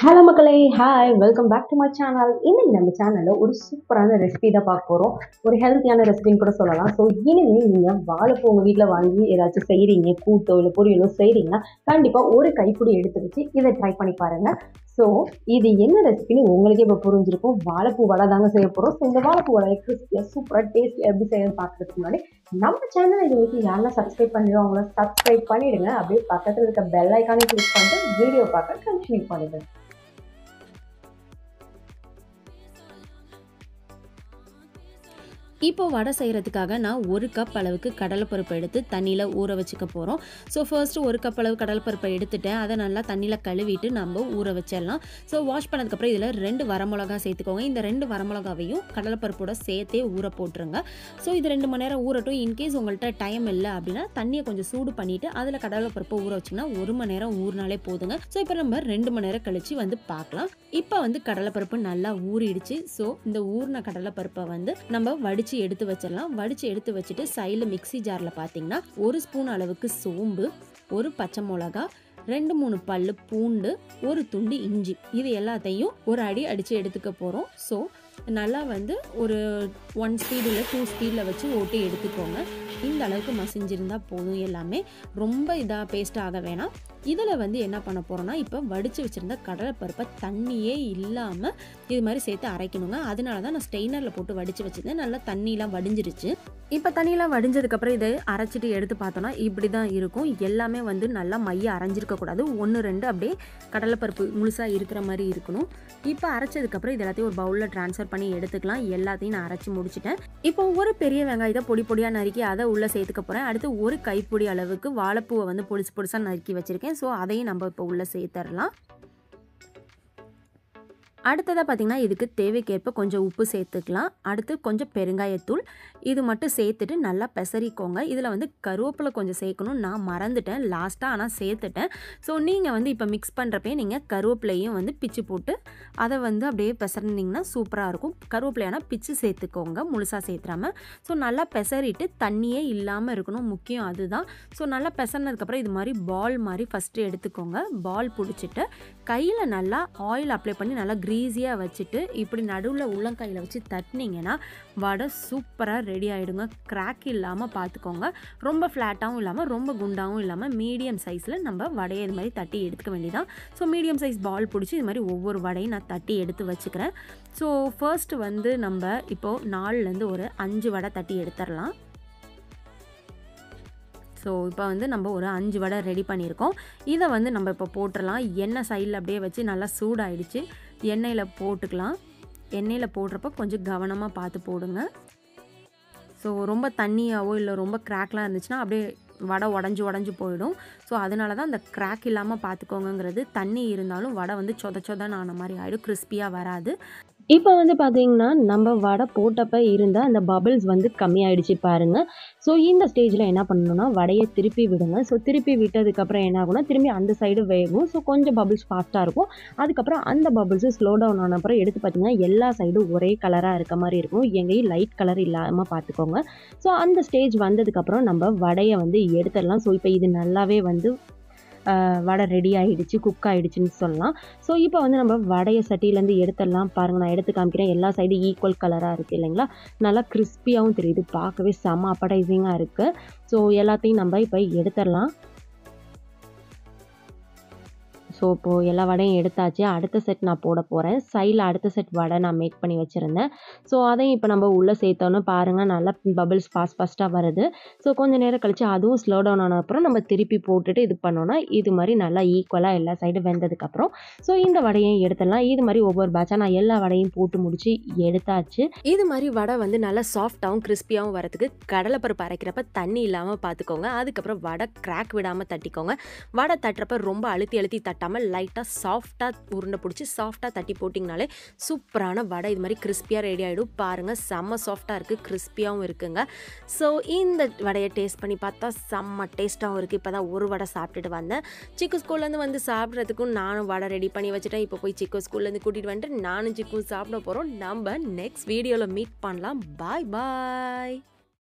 Hello மக்களே, hi, welcome back to my channel. இன்னைக்கு நம்ம சேனலில் ஒரு சூப்பரான ரெசிபி தான் பார்க்க போகிறோம். ஒரு ஹெல்த்தியான ரெசிபின்னு கூட சொல்லலாம். ஸோ இனிமேல் நீங்கள் வாழைப்பூ உங்கள் வீட்டில் வாங்கி ஏதாச்சும் செய்கிறீங்க, கூட்டோ இல்லை பொரியலோ செய்கிறீங்கன்னா கண்டிப்பாக ஒரு கைப்பிடி எடுத்து வச்சு இதை ட்ரை பண்ணி பாருங்கள். ஸோ இது என்ன ரெசிபின்னு உங்களுக்கே இப்போ புரிஞ்சிருக்கும். வாழைப்பூ வடை தாங்க செய்ய போகிறோம். ஸோ இந்த வாழைப்பூ வடையை கிறிஸ்பியாக சூப்பராக டேஸ்ட் எப்படி செய்யணும்னு பார்க்குறதுக்கு முன்னாடி நம்ம சேனல் இது வரைக்கும் யாரெல்லாம் சப்ஸ்கிரைப் பண்ணிடுவோம் அவங்கள சப்ஸ்கிரைப் பண்ணிவிடுங்க. அப்படியே பக்கத்தில் இருக்க பெல் ஐக்கானே கிளிக் பண்ணிட்டு வீடியோ பார்க்க கண்டினியூ பண்ணிடுங்க. இப்போ வடை செய்கிறதுக்காக நான் 1 கப் அளவுக்கு கடலைப்பருப்பு எடுத்து தண்ணியில் ஊற வச்சுக்க போகிறோம். ஸோ ஃபர்ஸ்ட்டு 1 கப் அளவு கடலைப்பருப்பை எடுத்துட்டேன். அதை நல்லா தண்ணியில் கழுவிட்டு நம்ம ஊற வச்சிடலாம். ஸோ வாஷ் பண்ணதுக்கப்புறம் இதில் 2 வரமிளகா சேர்த்துக்கோங்க. இந்த 2 வரமிளகாவையும் கடலைப்பருப்போட சேர்த்தே ஊற போட்டுருங்க. ஸோ இது 2 மணி நேரம் ஊறட்டும். இன்கேஸ் உங்கள்கிட்ட டைம் இல்லை அப்படின்னா தண்ணியை கொஞ்சம் சூடு பண்ணிவிட்டு அதில் கடலைப்பருப்பை ஊற வச்சிங்கன்னா 1 மணி நேரம் ஊறினாலே போதுங்க. ஸோ இப்போ நம்ம 2 மணி நேரம் கழித்து வந்து பார்க்கலாம். இப்போ வந்து கடலைப்பருப்பு நல்லா ஊறிடுச்சு. ஸோ இந்த ஊறின கடலைப்பருப்பை வந்து நம்ம வடித்து எடுத்து வச்சிடலாம். வடித்து எடுத்து வச்சுட்டு சைடில் மிக்ஸி ஜாரில் பார்த்தீங்கன்னா 1 ஸ்பூன் அளவுக்கு சோம்பு, 1 பச்சை மிளகா, 2-3 பல்லு பூண்டு, 1 துண்டு இஞ்சி, இது எல்லாத்தையும் ஒரு அடி அடித்து எடுத்துக்க போகிறோம். ஸோ நல்லா வந்து ஒரு 1 ஸ்பீடு இல்லை 2 ஸ்பீடில் வச்சு ஓட்டி எடுத்துக்கோங்க. இந்த அளவுக்கு மசிஞ்சிருந்தால் போதும். எல்லாமே ரொம்ப இதாக பேஸ்ட் ஆக வேணாம். இதில் வந்து என்ன பண்ண போகிறோன்னா இப்போ வடித்து வச்சுருந்த கடலைப்பருப்பை தண்ணியே இல்லாமல் இது மாதிரி சேர்த்து அரைக்கணுங்க. அதனால தான் நான் ஸ்டெய்னரில் போட்டு வடித்து வச்சுருந்தேன். நல்லா தண்ணியெலாம் வடிஞ்சிருச்சு. இப்போ தண்ணியெலாம் வடிஞ்சதுக்கப்புறம் இதை அரைச்சிட்டு எடுத்து பார்த்தோன்னா இப்படி தான் இருக்கும். எல்லாமே வந்து நல்லா மைய அரைஞ்சிருக்கக்கூடாது. 1-2 அப்படியே கடலைப்பருப்பு முழுசாக இருக்கிற மாதிரி இருக்கணும். இப்போ அரைச்சதுக்கப்புறம் இது எல்லாத்தையும் ஒரு பவுலில் ட்ரான்ஸ்ஃபர் பண்ணி எடுத்துக்கலாம். எல்லாத்தையும் நான் அரைச்சி முடிச்சிட்டேன். இப்போ ஒரு பெரிய வெங்காயத்தை பொடி பொடியாக நறுக்கி அதை உள்ளே சேர்த்துக்க போகிறேன். அடுத்து 1 கைப்பிடி அளவுக்கு வாழைப்பூவை வந்து பொடிசு பொடிசாக நறுக்கி வச்சுருக்கேன். ஸோ அதையும் நம்ம இப்போ உள்ளே சேர்த்துடலாம். அடுத்ததாக பார்த்திங்கன்னா இதுக்கு தேவைக்கேற்ப கொஞ்சம் உப்பு சேர்த்துக்கலாம். அடுத்து கொஞ்சம் பெருங்காயத்தூள், இது மட்டும் சேர்த்துட்டு நல்லா பெசரிக்கோங்க. இதில் வந்து கருவேப்பிலை கொஞ்சம் சேர்க்கணும். நான் மறந்துட்டேன் லாஸ்ட்டாக, ஆனால் சேர்த்துட்டேன். ஸோ நீங்கள் வந்து இப்போ மிக்ஸ் பண்ணுறப்பே நீங்கள் கருவேப்பிலையும் வந்து பிச்சு போட்டு அதை வந்து அப்படியே பெசரினிங்கன்னா சூப்பராக இருக்கும். கருவேப்பிலையான பிச்சு சேர்த்துக்கோங்க, முழுசாக சேர்த்துறாமல். ஸோ நல்லா பெசரிட்டு தண்ணியே இல்லாமல் இருக்கணும், முக்கியம் அதுதான். ஸோ நல்லா பெசரினதுக்கப்புறம் இது மாதிரி பால் மாதிரி ஃபஸ்ட்டு எடுத்துக்கோங்க. பால் பிடிச்சிட்டு கையில் நல்லா ஆயில் அப்ளை பண்ணி நல்லா ஈஸியாக வச்சுட்டு இப்படி நடுவில் உள்ளங்கையில் வச்சு தட்டினீங்கன்னா வடை சூப்பராக ரெடி ஆகிடுங்க. கிராக் இல்லாமல் பார்த்துக்கோங்க. ரொம்ப ஃப்ளாட்டாகவும் இல்லாமல் ரொம்ப குண்டாகவும் இல்லாமல் மீடியம் சைஸில் நம்ம வடையை இது மாதிரி தட்டி எடுத்துக்க வேண்டியதான். ஸோ மீடியம் சைஸ் பால் பிடிச்சி இது மாதிரி ஒவ்வொரு வடையும் நான் தட்டி எடுத்து வச்சுக்கிறேன். ஸோ ஃபர்ஸ்ட் வந்து நம்ம இப்போது 4லேருந்து ஒரு 5 வடை தட்டி எடுத்துடலாம். ஸோ இப்போ வந்து நம்ம ஒரு 5 வடை ரெடி பண்ணியிருக்கோம். இதை வந்து நம்ம இப்போ போட்டுடலாம். எண்ணெய் சைடில் அப்படியே வச்சு நல்லா சூடாயிடுச்சு. எண்ணெயில் போட்டுக்கலாம். எண்ணெயில் போடுறப்ப கொஞ்சம் கவனமாக பார்த்து போடுங்க. ஸோ ரொம்ப தண்ணியாவோ இல்லை ரொம்ப கிராக்லாம் இருந்துச்சுன்னா அப்படியே வடை உடஞ்சி போயிடும். ஸோ அதனால தான் அந்த கிராக் இல்லாமல் பார்த்துக்கோங்கிறது. தண்ணி இருந்தாலும் வடை வந்து சொதன்னு ஆன மாதிரி ஆகிடும், கிறிஸ்பியாக வராது. இப்போ வந்து பார்த்தீங்கன்னா நம்ம வடை போட்டப்போ இருந்த அந்த பபிள்ஸ் வந்து கம்மியாயிடுச்சு பாருங்கள். ஸோ இந்த ஸ்டேஜில் என்ன பண்ணணும்னா வடையை திருப்பி விடுங்க. ஸோ திருப்பி விட்டதுக்கப்புறம் என்ன ஆகும்னா திரும்பி அந்த சைடு வேகும். ஸோ கொஞ்சம் பபிள்ஸ் ஃபாஸ்ட்டாக இருக்கும். அதுக்கப்புறம் அந்த பபிள்ஸு ஸ்லோ டவுன் ஆன அப்புறம் எடுத்து பார்த்தீங்கன்னா எல்லா சைடும் ஒரே கலராக இருக்க மாதிரி இருக்கும். எங்கேயும் லைட் கலர் இல்லாமல் பார்த்துக்கோங்க. ஸோ அந்த ஸ்டேஜ் வந்ததுக்கப்புறம் நம்ம வடையை வந்து எடுத்துடலாம். ஸோ இப்போ இது நல்லாவே வந்து வடை ரெடி ஆகிடுச்சு, குக் ஆகிடுச்சின்னு சொல்லலாம். ஸோ இப்போ வந்து நம்ம வடையை சட்டியிலேருந்து எடுத்துடலாம். பாருங்கள், நான் எடுத்து காமிக்கிறேன். எல்லா சைடும் ஈக்குவல் கலராக இருக்குது இல்லைங்களா? நல்லா கிறிஸ்பியாகவும் தெரியுது, பார்க்கவே செம்ம அப்படைசிங்காக இருக்குது. ஸோ எல்லாத்தையும் நம்ம இப்போ எடுத்துடலாம். ஸோ இப்போது எல்லா வடையும் எடுத்தாச்சு. அடுத்த செட் நான் போட போகிறேன். சைடில் அடுத்த செட் வடை நான் மேக் பண்ணி வச்சுருந்தேன். ஸோ அதையும் இப்போ நம்ம உள்ளே சேர்த்தோன்னு பாருங்கள், நல்லா பபிள்ஸ் ஃபாஸ்ட்டாக வருது. ஸோ கொஞ்சம் நேரம் கழித்து அதுவும் ஸ்லோ டவுன் ஆன அப்புறம் நம்ம திருப்பி போட்டுட்டு இது பண்ணோன்னா இது மாதிரி நல்லா ஈக்குவலாக எல்லா சைடும் வெந்ததுக்கப்புறம் ஸோ இந்த வடையும் எடுத்துடலாம். இது மாதிரி ஒவ்வொரு பேட்சாக நான் எல்லா வடையும் போட்டு முடிச்சு எடுத்தாச்சு. இது மாதிரி வடை வந்து நல்லா சாஃப்டாகவும் கிறிஸ்பியாகவும் வரதுக்கு கடலைப்பருப்பு அரைக்கிறப்ப தண்ணி இல்லாமல் பார்த்துக்கோங்க. அதுக்கப்புறம் வடை கிராக் விடாமல் தட்டிக்கோங்க. வடை தட்டுறப்ப ரொம்ப அழுத்தி தட்டாமல் லைட்டாக சாஃப்டாக உருண்டை பிடிச்சி சாஃப்டாக தட்டி போட்டிங்கனாலே சூப்பரான வடை இது மாதிரி கிறிஸ்பியாக ரெடி ஆகிடும். பாருங்கள், செம்ம சாஃப்டாக இருக்குது, கிறிஸ்பியாகவும் இருக்குங்க. ஸோ இந்த வடையை டேஸ்ட் பண்ணி பார்த்தா செம்ம டேஸ்ட்டாகவும் இருக்குது. இப்போ தான் ஒரு வடை சாப்பிட்டுட்டு வந்தேன். சிக்கு ஸ்கூல்லேருந்து வந்து சாப்பிட்றதுக்கும் நானும் வடை ரெடி பண்ணி வச்சுட்டேன். இப்போ போய் சிக்கு ஸ்கூல்லேருந்து கூட்டிகிட்டு வந்துட்டு நானும் சிக்கு சாப்பிட போகிறோம். நம்ம நெக்ஸ்ட் வீடியோவில் மீட் பண்ணலாம். பாய் பாய்.